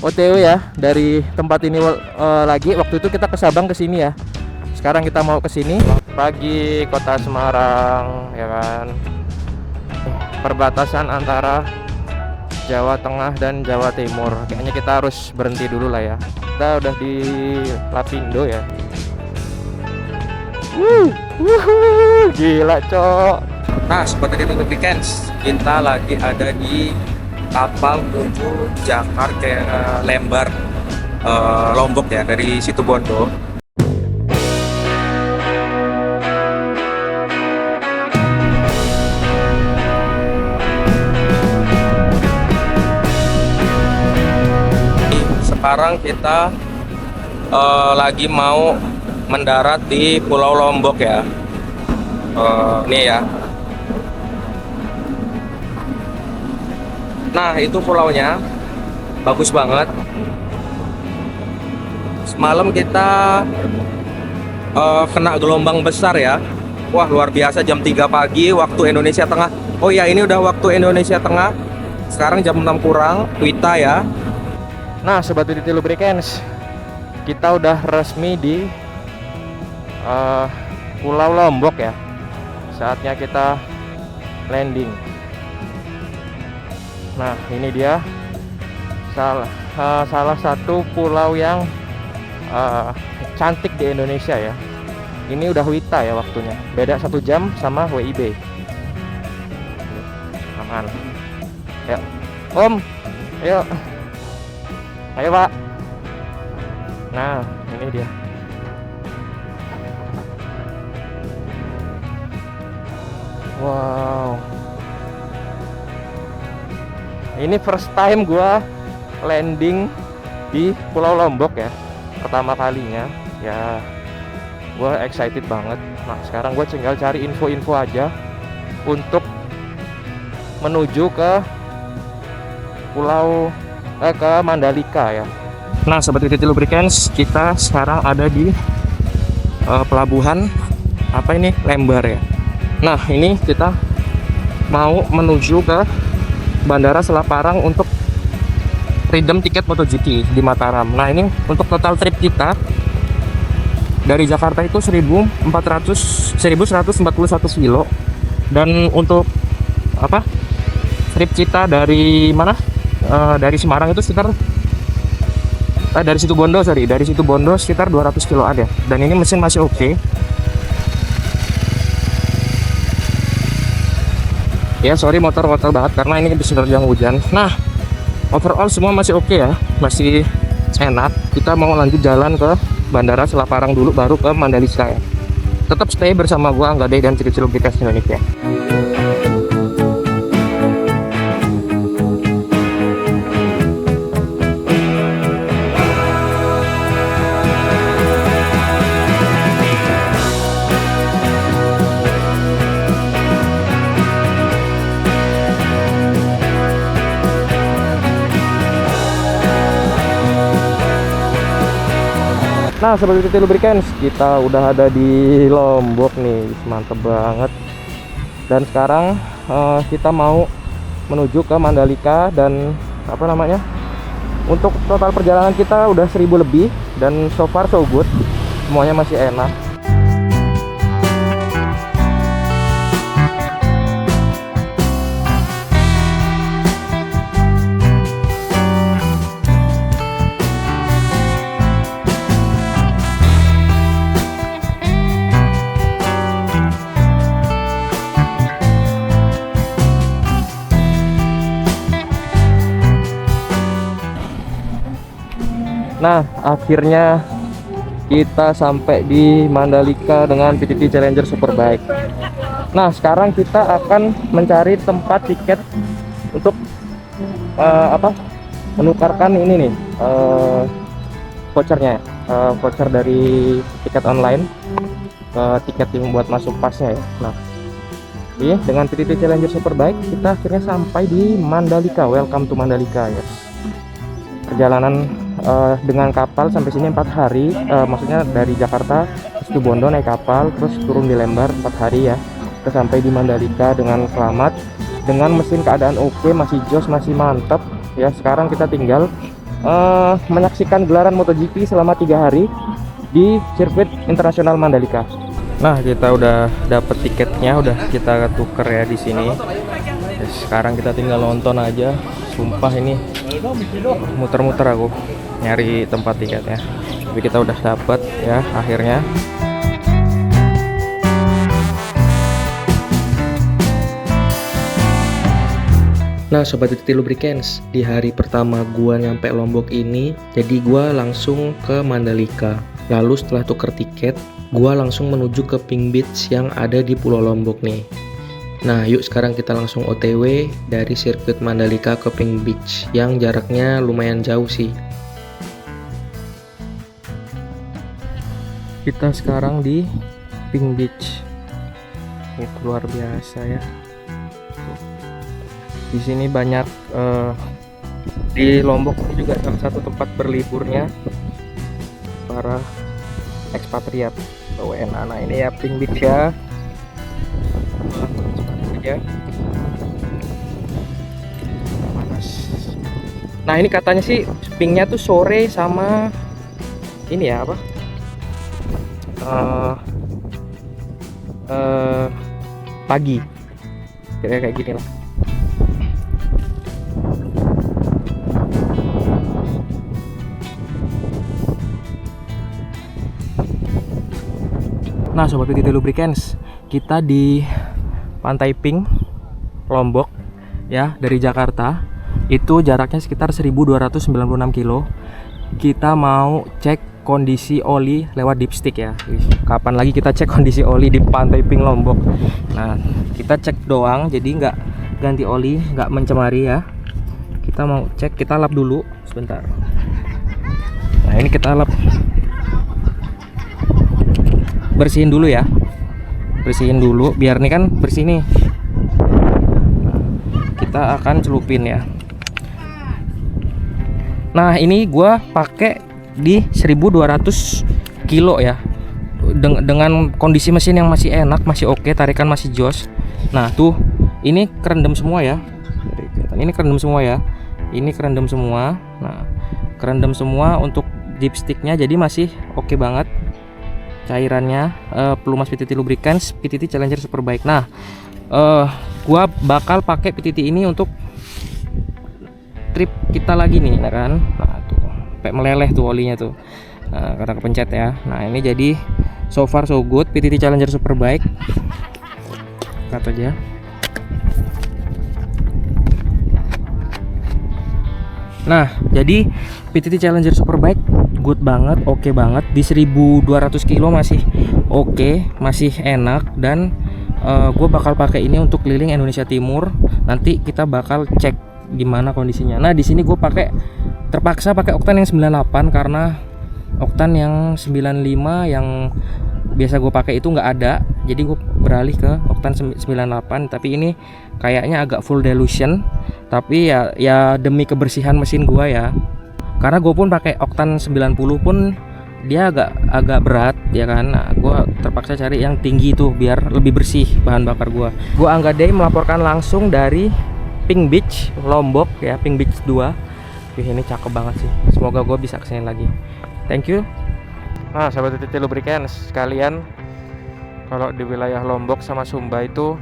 OTW ya dari tempat ini lagi. Waktu itu kita ke Sabang ke sini ya. Sekarang kita mau ke sini. Pagi kota Semarang ya kan. Perbatasan antara Jawa Tengah dan Jawa Timur. Kayaknya kita harus berhenti dulu lah ya. Kita udah di Lapindo ya. Gila cok. Nah seperti itu weekends, kita lagi ada di kapal menuju Jakarta ke Lembar, Lombok ya, dari Situbondo. Sekarang kita lagi mau mendarat di Pulau Lombok ya. Nih ya. Nah itu pulaunya bagus banget. Semalam kita kena gelombang besar ya. Wah luar biasa, jam 3 pagi waktu Indonesia Tengah. Oh ya ini udah waktu Indonesia Tengah. Sekarang jam 6 kurang WITA ya. Nah sobat Titi Lubricants, kita udah resmi di Pulau Lombok ya. Saatnya kita landing. Nah ini dia salah satu pulau yang cantik di Indonesia ya. Ini udah WITA ya waktunya, beda 1 jam sama WIB. Aman. Yuk Om, ayo. Ayo Pak. Nah ini dia. Wow, ini first time gua landing di Pulau Lombok ya, pertama kalinya ya. Gua excited banget. Nah sekarang gue tinggal cari info-info aja untuk menuju ke Pulau ke Mandalika ya. Nah sobat Titi Lubricants, kita sekarang ada di pelabuhan apa ini, Lembar ya. Nah ini kita mau menuju ke Bandara Selaparang untuk redeem tiket MotoGP di Mataram. Nah ini untuk total trip kita dari Jakarta itu 1141 kilo. Dan untuk apa, trip kita dari mana, dari Semarang itu sekitar dari Situbondo sekitar 200 kilo ada. Dan ini mesin masih oke. Ya sorry motor banget karena ini sedang hujan. Nah overall semua masih oke ya, masih enak. Kita mau lanjut jalan ke Bandara Selaparang dulu baru ke Mandalika ya. Tetap stay bersama gua Angga Day dan Titi Lubricants Indonesia. Nah sebagai Titi Lubricants, kita udah ada di Lombok nih, mantep banget. Dan sekarang kita mau menuju ke Mandalika. Dan apa namanya, untuk total perjalanan kita udah 1000 lebih. Dan so far so good, semuanya masih enak. Nah akhirnya kita sampai di Mandalika dengan PTT Challenger Superbike. Nah sekarang kita akan mencari tempat tiket untuk menukarkan ini nih, vouchernya, voucher dari tiket online ke tiket yang buat masuk pasnya ya. Nah ini dengan PTT Challenger Superbike kita akhirnya sampai di Mandalika. Welcome to Mandalika ya. Perjalanan dengan kapal sampai sini 4 hari, maksudnya dari Jakarta ke Situbondo naik kapal, terus turun di Lembar 4 hari ya. Kita sampai di Mandalika dengan selamat, dengan mesin keadaan oke, masih jos, masih mantap ya. Sekarang kita tinggal menyaksikan gelaran MotoGP selama 3 hari di sirkuit internasional Mandalika. Nah, kita udah dapet tiketnya, udah kita tuker ya di sini. Sekarang kita tinggal nonton aja. Sumpah ini muter-muter aku nyari tempat tiketnya. Tapi kita udah dapet ya akhirnya. Nah Sobat Titi Lubricants, di hari pertama gua nyampe Lombok ini, jadi gua langsung ke Mandalika. Lalu setelah tuker tiket, gua langsung menuju ke Pink Beach yang ada di Pulau Lombok nih. Nah yuk sekarang kita langsung OTW dari sirkuit Mandalika ke Pink Beach yang jaraknya lumayan jauh sih. Kita sekarang di Pink Beach. Ini luar biasa ya. Di sini banyak di Lombok ini juga salah satu tempat berliburnya para ekspatriat WNA. Nah ini ya Pink Beach ya. Panas. Nah ini katanya sih pinknya tuh sore sama ini ya apa? Pagi. Kira kayak gini lah. Nah Sobat Titi Lubricants, kita di Pantai Pink, Lombok ya, dari Jakarta. Itu jaraknya sekitar 1296 kilo. Kita mau cek kondisi oli lewat dipstick ya. Kapan lagi kita cek kondisi oli di Pantai Pink Lombok. Nah kita cek doang, jadi nggak ganti oli, nggak mencemari ya. Kita mau cek, kita lap dulu sebentar. Nah ini kita lap, bersihin dulu ya, bersihin dulu biar nih kan bersih nih. Nah, kita akan celupin ya. Nah ini gua pakai di 1200 kilo ya, dengan kondisi mesin yang masih enak, masih oke, tarikan masih jos. Nah tuh ini kerendam semua ya, ini kerendam semua ya, ini kerendam semua. Nah kerendam semua untuk dipsticknya, jadi masih oke banget cairannya. Pelumas PTT Lubricants PTT Challenger Superbike. Nah gua bakal pakai PTT ini untuk trip kita lagi nih ya kan. Nah tuh sampai meleleh tuh olinya tuh, nah, karena kepencet ya. Nah ini jadi so far so good PTT Challenger Superbike. Cut aja. Nah jadi PTT Challenger Superbike good banget, oke banget. Di 1200 kilo masih oke, masih enak. Dan gue bakal pakai ini untuk keliling Indonesia Timur. Nanti kita bakal cek gimana kondisinya. Nah di sini gue terpaksa pakai oktan yang 98 karena oktan yang 95 yang biasa gue pakai itu nggak ada. Jadi gue beralih ke oktan 98. Tapi ini kayaknya agak full dilution. Tapi ya demi kebersihan mesin gue ya. Karena gue pun pakai oktan 90 pun dia agak berat ya kan. Nah gue terpaksa cari yang tinggi tuh biar lebih bersih bahan bakar gue. Gue Angga Day melaporkan langsung dari Pink Beach Lombok ya, Pink Beach 2. Wih ini cakep banget sih. Semoga gue bisa kesini lagi. Thank you. Nah Sobat Titi Lubricants sekalian, kalau di wilayah Lombok sama Sumba itu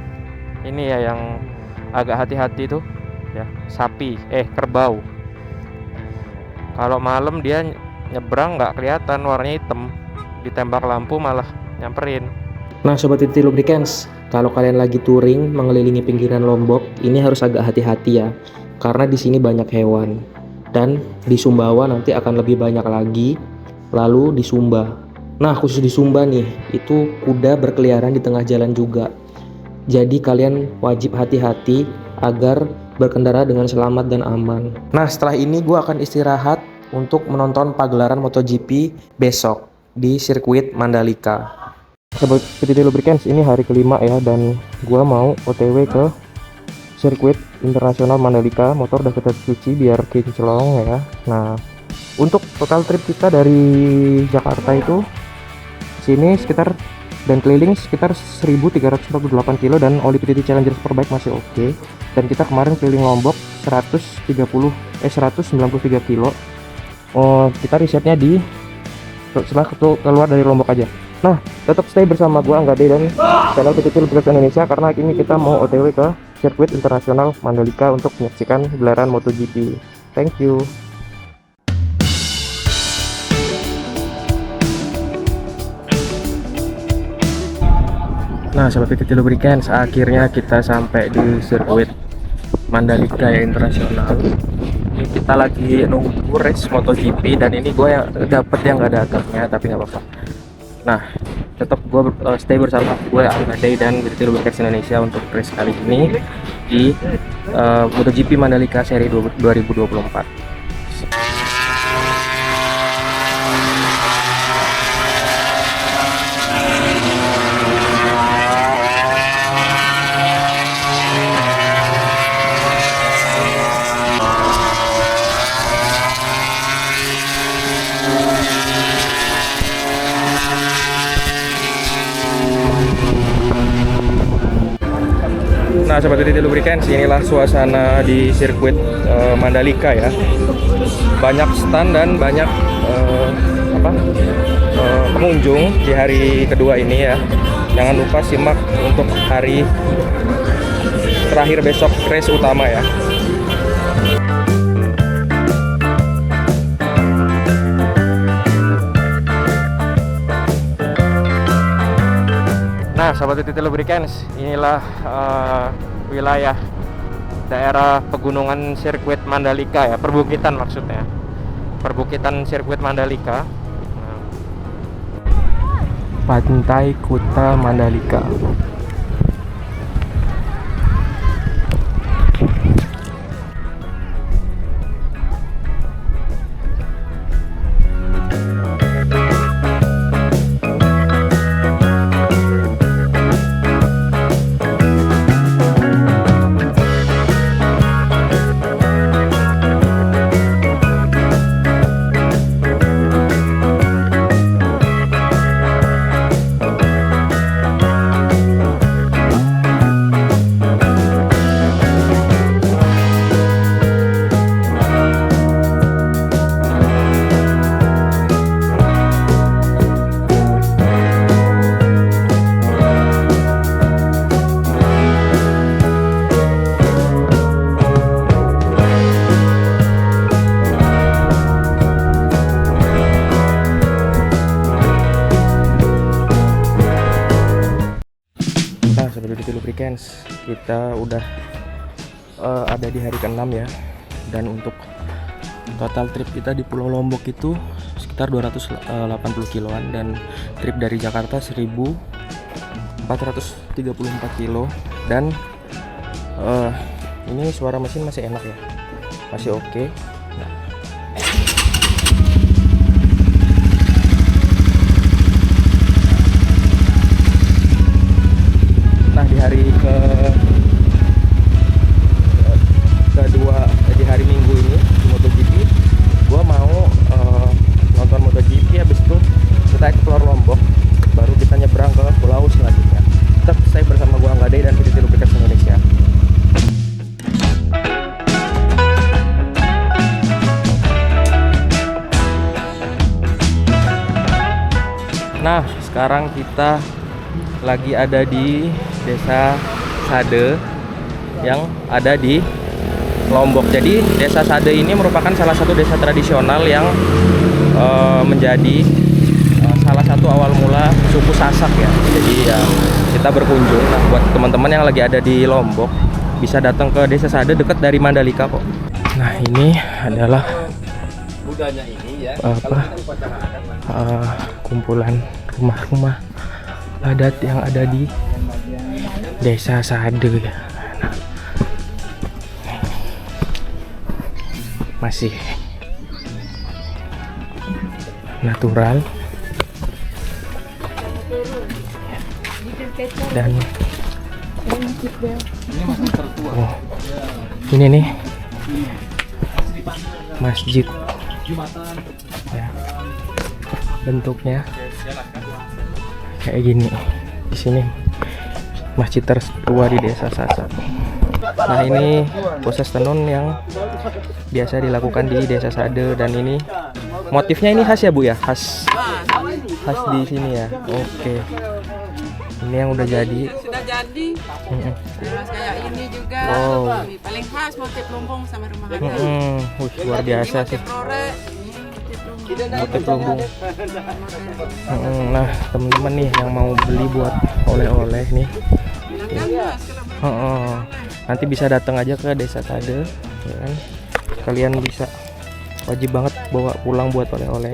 ini ya yang agak hati-hati tuh ya, sapi kerbau. Kalau malam dia nyebrang nggak kelihatan, warnanya hitam, ditembak lampu malah nyamperin. Nah Sobat Titi Lubricants, kalau kalian lagi touring mengelilingi pinggiran Lombok, ini harus agak hati-hati ya, karena di sini banyak hewan. Dan di Sumbawa nanti akan lebih banyak lagi. Lalu di Sumba, nah khusus di Sumba nih, itu kuda berkeliaran di tengah jalan juga. Jadi kalian wajib hati-hati agar berkendara dengan selamat dan aman. Nah setelah ini gue akan istirahat untuk menonton pagelaran MotoGP besok di sirkuit Mandalika. Sobat PTT Lubricants, ini hari kelima ya, dan gue mau OTW ke sirkuit internasional Mandalika. Motor udah kita cuci biar kinclong ya. Nah untuk total trip kita dari Jakarta itu sini sekitar dan keliling sekitar 1348 kilo, dan oli PTT Challenger Superbike masih oke. Dan kita kemarin keliling Lombok 193 kilo kita risetnya di setelah keluar dari Lombok aja. Nah, tetap stay bersama gua Angga Day dan channel PT Lubrikan Indonesia, karena ini kita mau OTW ke sirkuit internasional Mandalika untuk menyaksikan gelaran MotoGP. Thank you. Nah, sobat PT Lubricants, akhirnya kita sampai di sirkuit Mandalika Internasional. Ini kita lagi nunggu race MotoGP, dan ini gue yang dapet yang nggak ada atapnya, tapi nggak apa-apa. Nah, tetap gue stay bersama gue Angga Day dan PT Lubricants Indonesia untuk race kali ini di MotoGP Mandalika seri 2024. Nah, sobat PT Lubricants, inilah suasana di sirkuit Mandalika ya. Banyak stand dan banyak pengunjung di hari kedua ini ya. Jangan lupa simak untuk hari terakhir besok, race utama ya. Nah, sahabat PT Lubricants, inilah wilayah daerah pegunungan sirkuit Mandalika ya, perbukitan maksudnya, perbukitan sirkuit Mandalika. Pantai Kuta Mandalika. Lubricants, kita udah ada di hari ke-6 ya, dan untuk total trip kita di Pulau Lombok itu sekitar 280 kiloan, dan trip dari Jakarta 1434 kilo. Dan ini suara mesin masih enak ya, masih oke. Nah, di hari kedua, di hari Minggu ini di MotoGP, gua mau nonton MotoGP, habis itu kita ke Pulau Lombok, baru kita nyebrang ke pulau selanjutnya. Tetap stay bersama gua Angga Day dan PT Lubricants Indonesia. Nah, sekarang kita lagi ada di Desa Sade yang ada di Lombok. Jadi Desa Sade ini merupakan salah satu desa tradisional yang menjadi salah satu awal mula suku Sasak ya. Jadi ya kita berkunjung. Nah, buat teman-teman yang lagi ada di Lombok, bisa datang ke Desa Sade, dekat dari Mandalika kok. Nah, ini adalah kumpulan rumah-rumah adat yang ada di Desa Sade ya. Masih natural dan ini nih masjid ya, bentuknya kayak gini. Di sini masjid tertua di Desa Sasak. Nah, ini proses tenun yang biasa dilakukan di Desa Sade, dan ini Motifnya ini khas ya Bu ya? Khas di sini ya. Oke. Ini yang udah jadi. Sudah jadi. Terus kayak ini juga. Wow. Ini paling khas motif lumbung sama rumah adat. Luar biasa sih. Motif lumbung. Nah, teman-teman nih yang mau beli buat oleh-oleh nih. Nanti bisa datang aja ke Desa Sade, ya kan? Kalian bisa, wajib banget bawa pulang buat oleh-oleh.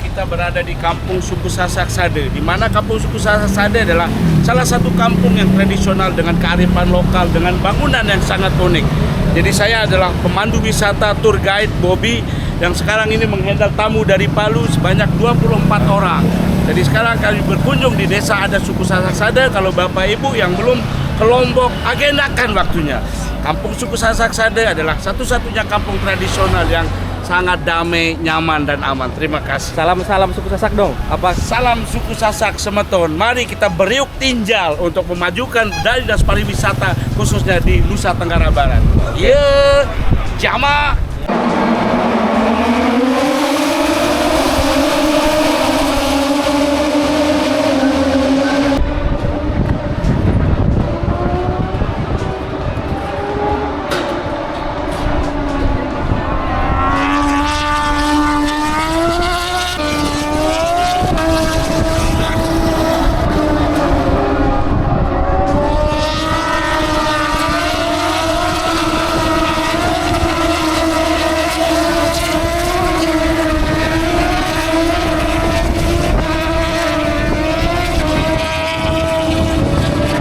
Kita berada di Kampung Suku Sasak Sade, di mana Kampung Suku Sasak Sade adalah salah satu kampung yang tradisional dengan kearifan lokal, dengan bangunan yang sangat unik. Jadi saya adalah pemandu wisata tour guide Bobby yang sekarang ini menghandle tamu dari Palu sebanyak 24 orang. Jadi sekarang kami berkunjung di desa adat Suku Sasak Sade. Kalau Bapak Ibu yang belum ke Lombok, agendakan waktunya. Kampung Suku Sasak Sade adalah satu-satunya kampung tradisional yang sangat damai, nyaman, dan aman. Terima kasih. Salam suku Sasak dong. Apa? Salam suku Sasak Semeton. Mari kita beriuk tinjal untuk memajukan budaya dan pariwisata khususnya di Nusa Tenggara Barat. Ye, jama.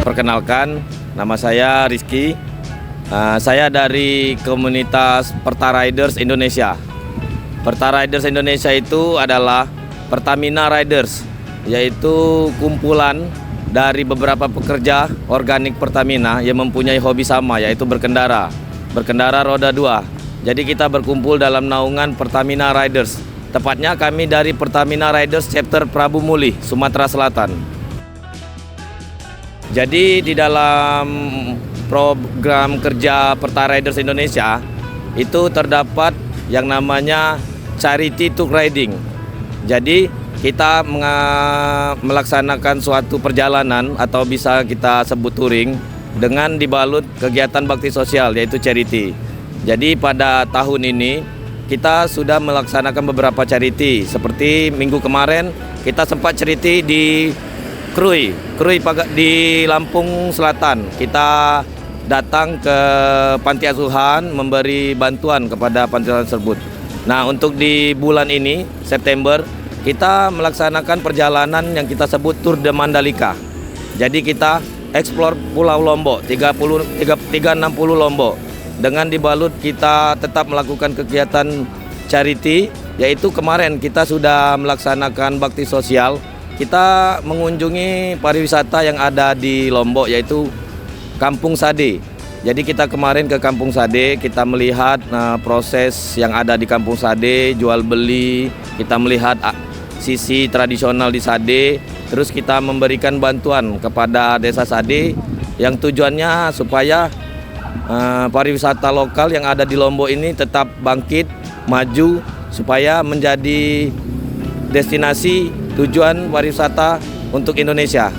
Perkenalkan, nama saya Rizky. Saya dari komunitas Perta Riders Indonesia. Perta Riders Indonesia itu adalah Pertamina Riders, yaitu kumpulan dari beberapa pekerja organik Pertamina yang mempunyai hobi sama, yaitu berkendara roda 2. Jadi kita berkumpul dalam naungan Pertamina Riders. Tepatnya kami dari Pertamina Riders Chapter Prabu Muli, Sumatera Selatan. Jadi di dalam program kerja Perta Riders Indonesia itu terdapat yang namanya Charity Tour Riding. Jadi kita melaksanakan suatu perjalanan atau bisa kita sebut touring dengan dibalut kegiatan bakti sosial, yaitu charity. Jadi pada tahun ini kita sudah melaksanakan beberapa charity. Seperti minggu kemarin kita sempat charity di Krui di Lampung Selatan. Kita datang ke panti asuhan memberi bantuan kepada panti asuhan tersebut. Nah, untuk di bulan ini September kita melaksanakan perjalanan yang kita sebut Tour de Mandalika. Jadi kita explore Pulau Lombok 360 Lombok. Dengan dibalut kita tetap melakukan kegiatan charity, yaitu kemarin kita sudah melaksanakan bakti sosial. Kita mengunjungi pariwisata yang ada di Lombok, yaitu Kampung Sade. Jadi kita kemarin ke Kampung Sade, kita melihat proses yang ada di Kampung Sade, jual beli, kita melihat sisi tradisional di Sade, terus kita memberikan bantuan kepada desa Sade yang tujuannya supaya pariwisata lokal yang ada di Lombok ini tetap bangkit, maju, supaya menjadi destinasi tujuan pariwisata untuk Indonesia.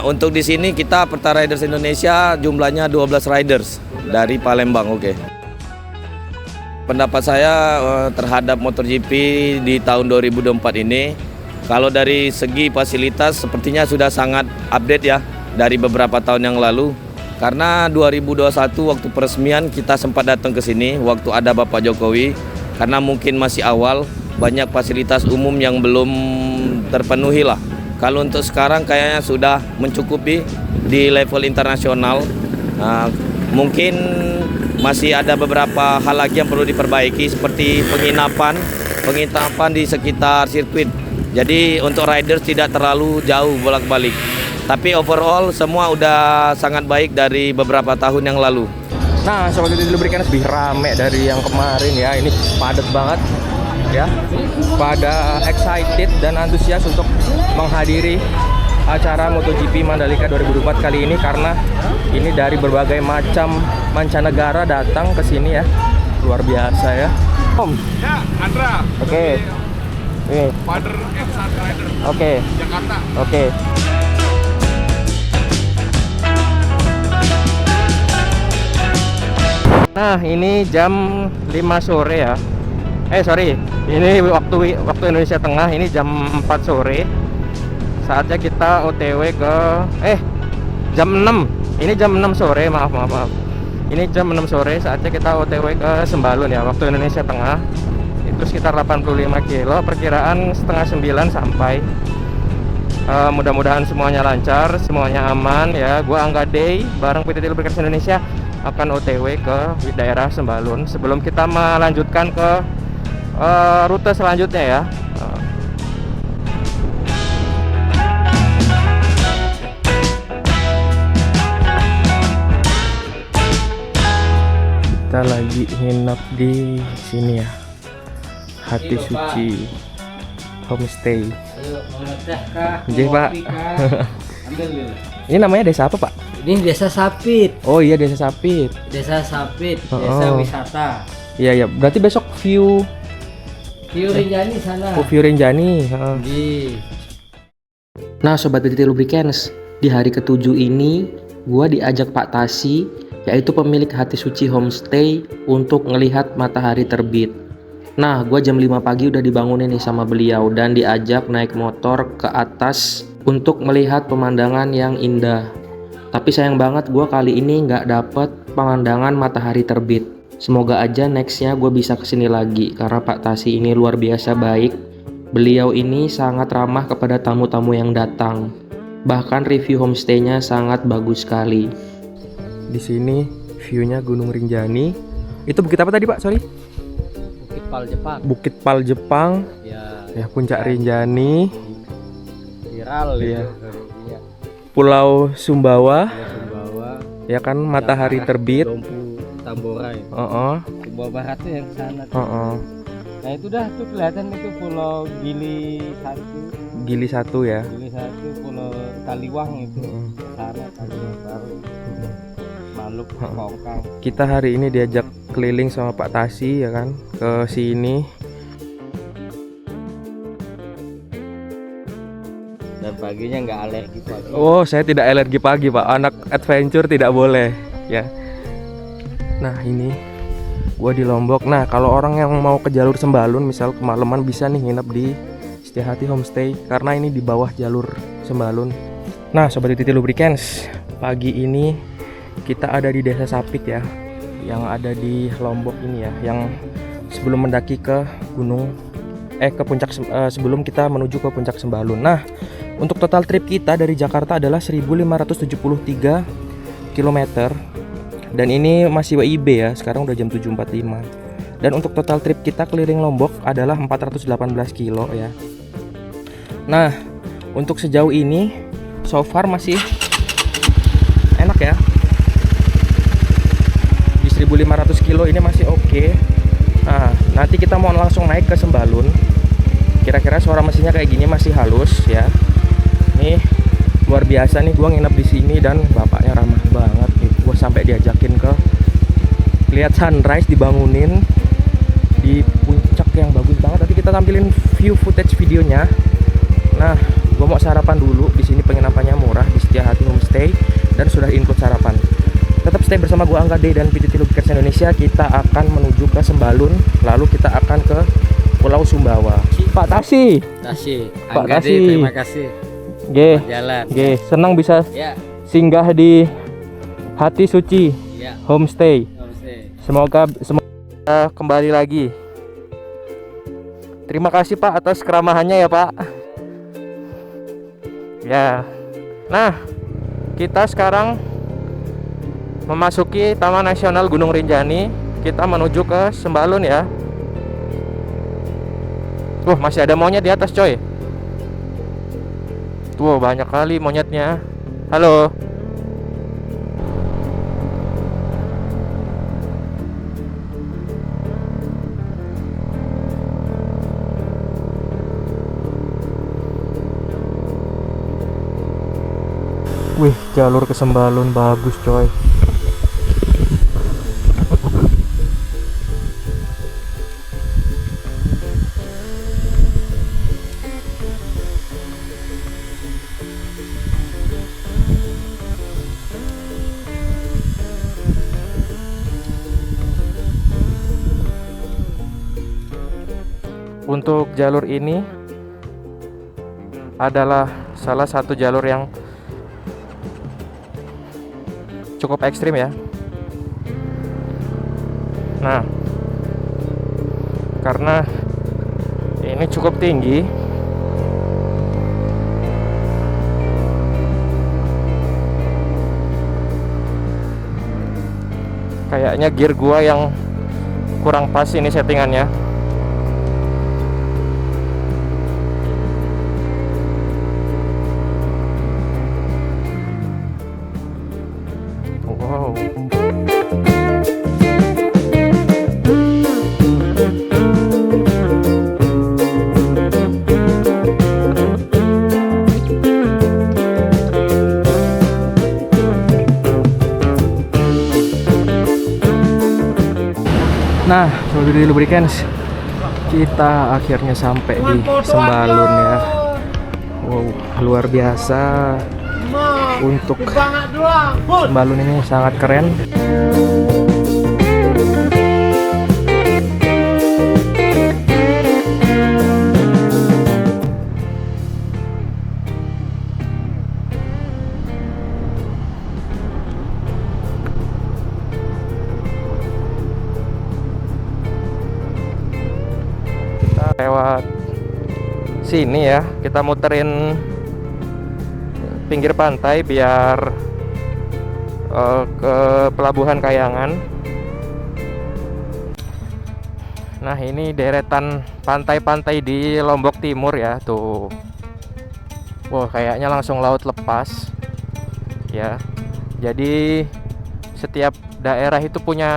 Untuk di sini kita Perta Riders Indonesia jumlahnya 12 riders dari Palembang. Oke. Pendapat saya terhadap MotoGP di tahun 2024 ini, kalau dari segi fasilitas sepertinya sudah sangat update ya dari beberapa tahun yang lalu. Karena 2021 waktu peresmian kita sempat datang ke sini waktu ada Bapak Jokowi, karena mungkin masih awal, banyak fasilitas umum yang belum terpenuhi lah. Kalau untuk sekarang kayaknya sudah mencukupi di level internasional. Mungkin masih ada beberapa hal lagi yang perlu diperbaiki, seperti penginapan di sekitar sirkuit. Jadi untuk riders tidak terlalu jauh bolak-balik. Tapi overall semua udah sangat baik dari beberapa tahun yang lalu. Nah, Sobat Lubricants lebih rame dari yang kemarin ya. Ini padat banget ya. Pada excited dan antusias untuk menghadiri acara MotoGP Mandalika 2024 kali ini, karena ini dari berbagai macam mancanegara datang ke sini ya. luar biasa ya. Om. Ya, Andra. Oke. Ini. Father and Son Rider. Oke. Jakarta. Oke. Nah, ini jam 5 sore ya. Sorry. Ini waktu Indonesia Tengah, ini jam 4 sore. Saatnya kita OTW ke jam 6. Ini jam 6 sore, maaf. Ini jam 6 sore, saatnya kita OTW ke Sembalun ya, waktu Indonesia Tengah. Itu sekitar 85 kilo, perkiraan setengah 9 sampai. Mudah-mudahan semuanya lancar, semuanya aman ya. Gua Angga Day bareng PT Lubricants Indonesia akan OTW ke daerah Sembalun sebelum kita melanjutkan ke rute selanjutnya ya. Kita lagi nginep di sini ya, Hati Suci Homestay. Jadi Pak, ini namanya desa apa Pak? Ini Desa Sapit. Oh iya, Desa Sapit. Desa Sapit, desa wisata. Iya, berarti besok view Rinjani sana. view Rinjani. Nah Sobat PT Lubricants, di hari ke-7 ini gua diajak Pak Tasi, yaitu pemilik Hati Suci Homestay, untuk ngelihat matahari terbit. Nah gua jam 5 pagi udah dibangunin nih sama beliau dan diajak naik motor ke atas untuk melihat pemandangan yang indah. Tapi sayang banget gua kali ini nggak dapet pemandangan matahari terbit. Semoga aja nextnya gue bisa kesini lagi, karena Pak Tasi ini luar biasa baik. Beliau ini sangat ramah kepada tamu-tamu yang datang. Bahkan review homestay-nya sangat bagus sekali. Di sini view-nya Gunung Rinjani. Itu bukit apa tadi Pak? Sorry. Bukit Pal Jepang. Bukit Pal Jepang. Ya puncak Rinjani. Viral Iya. Ya. Pulau Sumbawa. Sumbawa. Ya kan matahari terbit. Dompu Tambora ya. Sumbawa Barat tuh yang sana. Nah itu dah tuh kelihatan itu Pulau Gili 1. Gili 1 ya. Gili 1 Pulau Taliwang itu. Sana Taliwang baru. Maluku, Kongkang. Kita hari ini diajak keliling sama Pak Tasi ya kan ke sini. Dan paginya nggak alergi pagi. Oh, saya tidak alergi pagi Pak. Anak adventure tidak boleh ya. Nah ini gua di Lombok. Nah kalau orang yang mau ke jalur Sembalun misal kemalaman bisa nih nginep di Setiahati Homestay karena ini di bawah jalur Sembalun. Nah Sobat PT Lubricants, pagi ini kita ada di Desa Sapit ya, yang ada di Lombok ini ya, yang sebelum mendaki ke gunung ke puncak sebelum kita menuju ke puncak Sembalun. Nah untuk total trip kita dari Jakarta adalah 1573 km. Dan ini masih WIB ya, sekarang udah jam 7.45. Dan untuk total trip kita keliling Lombok adalah 418 kilo ya. Nah, untuk sejauh ini so far masih enak ya. Di 1500 kilo ini masih oke. Nah, nanti kita mau langsung naik ke Sembalun. Kira-kira suara mesinnya kayak gini masih halus ya. Nih, luar biasa nih gua nginep di sini dan bapaknya ramah banget nih. Gua sampai diajakin ke lihat sunrise, dibangunin di puncak yang bagus banget. Nanti kita tampilin view footage videonya. Nah, gua mau sarapan dulu. Di sini penginapannya murah di Setiahati Homestay dan sudah include sarapan. Tetap stay bersama gua Angga Day dan PT Lubricants Indonesia. Kita akan menuju ke Sembalun, lalu kita akan ke Pulau Sumbawa. Pak Tasi. Pak Tasi. Terima kasih. Jalan. Senang bisa singgah di Hati Suci Homestay. Semoga kembali lagi. Terima kasih Pak atas keramahannya ya Pak. Ya. Nah, kita sekarang memasuki Taman Nasional Gunung Rinjani. Kita menuju ke Sembalun ya. Masih ada monyet di atas coy. Tuh banyak kali monyetnya. Halo. Wih, jalur ke Sembalun bagus coy. untuk jalur ini adalah salah satu jalur yang cukup ekstrim ya. Nah, karena ini cukup tinggi, kayaknya gear gua yang kurang pas ini settingannya. Wow. Nah, Sobat Beauty Lubricants, kita akhirnya sampai di Sembalun ya. Wow, luar biasa. Untuk Sembalun ini sangat keren. Lewat sini ya, kita muterin pinggir pantai biar ke Pelabuhan Kayangan. Nah, ini deretan pantai-pantai di Lombok Timur ya, tuh. Wah, kayaknya langsung laut lepas ya. Jadi setiap daerah itu punya,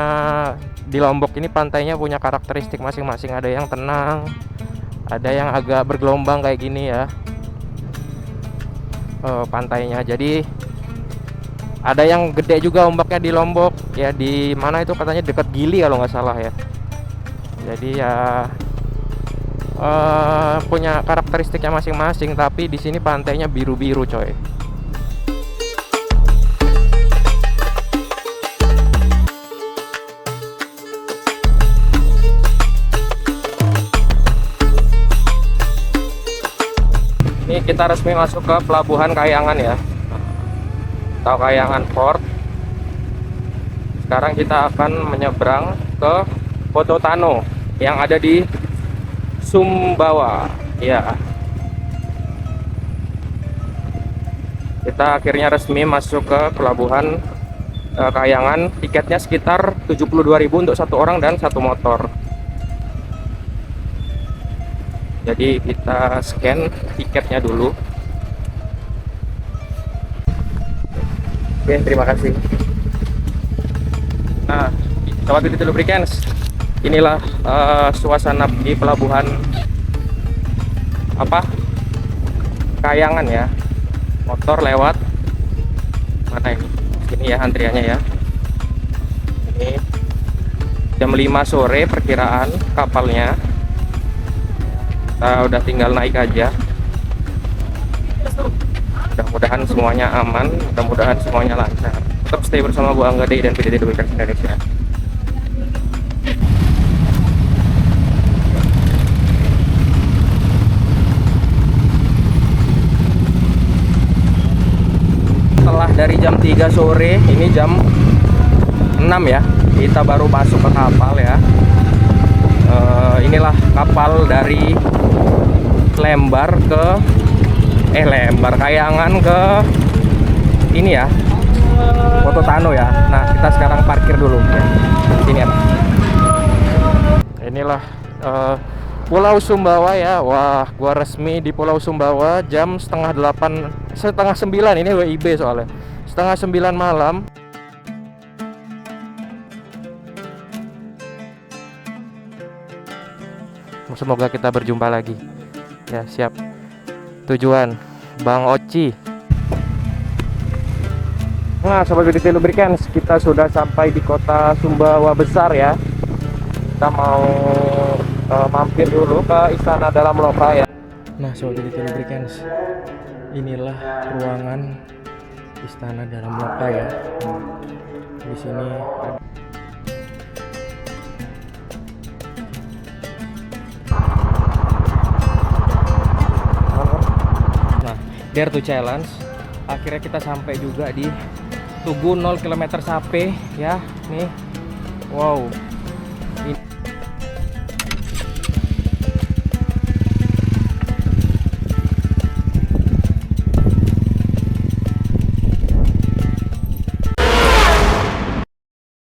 di Lombok ini pantainya punya karakteristik masing-masing. Ada yang tenang, ada yang agak bergelombang kayak gini ya pantainya. Jadi ada yang gede juga ombaknya di Lombok ya, di mana itu katanya dekat Gili kalau nggak salah ya. Jadi ya punya karakteristiknya masing-masing, tapi di sini pantainya biru-biru coy. Ini kita resmi masuk ke Pelabuhan Kayangan ya, atau Kayangan Port. Sekarang kita akan menyeberang ke Pototano yang ada di Sumbawa ya. Kita akhirnya resmi masuk ke Pelabuhan Kayangan. Tiketnya sekitar 72.000 untuk satu orang dan satu motor. Jadi kita scan tiketnya dulu. Oke, terima kasih. Nah, Sobat Beauty Lubricants, inilah suasana di Pelabuhan Kayangan ya. Motor lewat mana ini? Sini ya antriannya ya. Ini jam 5 sore perkiraan kapalnya. Kita udah tinggal naik aja. Mudah-mudahan semuanya aman, mudah-mudahan semuanya lancar. Tetap stay bersama gua Angga Dey dan PDD Lubricants Indonesia. Setelah dari jam 3 sore, ini jam 6 ya, kita baru masuk ke kapal ya. Inilah kapal dari Kayangan ke ini ya, Pototano ya. Nah, kita sekarang parkir dulu ya. Sini ya. Inilah Pulau Sumbawa ya. Wah, gua resmi di Pulau Sumbawa jam setengah 9 ini WIB soalnya. Setengah 9 malam. Semoga kita berjumpa lagi ya. Siap. Tujuan Bang Oci. Nah, Sobat Beauty Lubricants, kita sudah sampai di kota Sumbawa besar ya. Kita mau mampir dulu ke Istana Dalam Loka ya. Nah, Sobat Beauty Lubricants, inilah ruangan Istana Dalam Loka ya. Di sini ada Dare to Challenge. Akhirnya kita sampai juga di Tugu 0 km Sape ya. Nih. Wow. Ini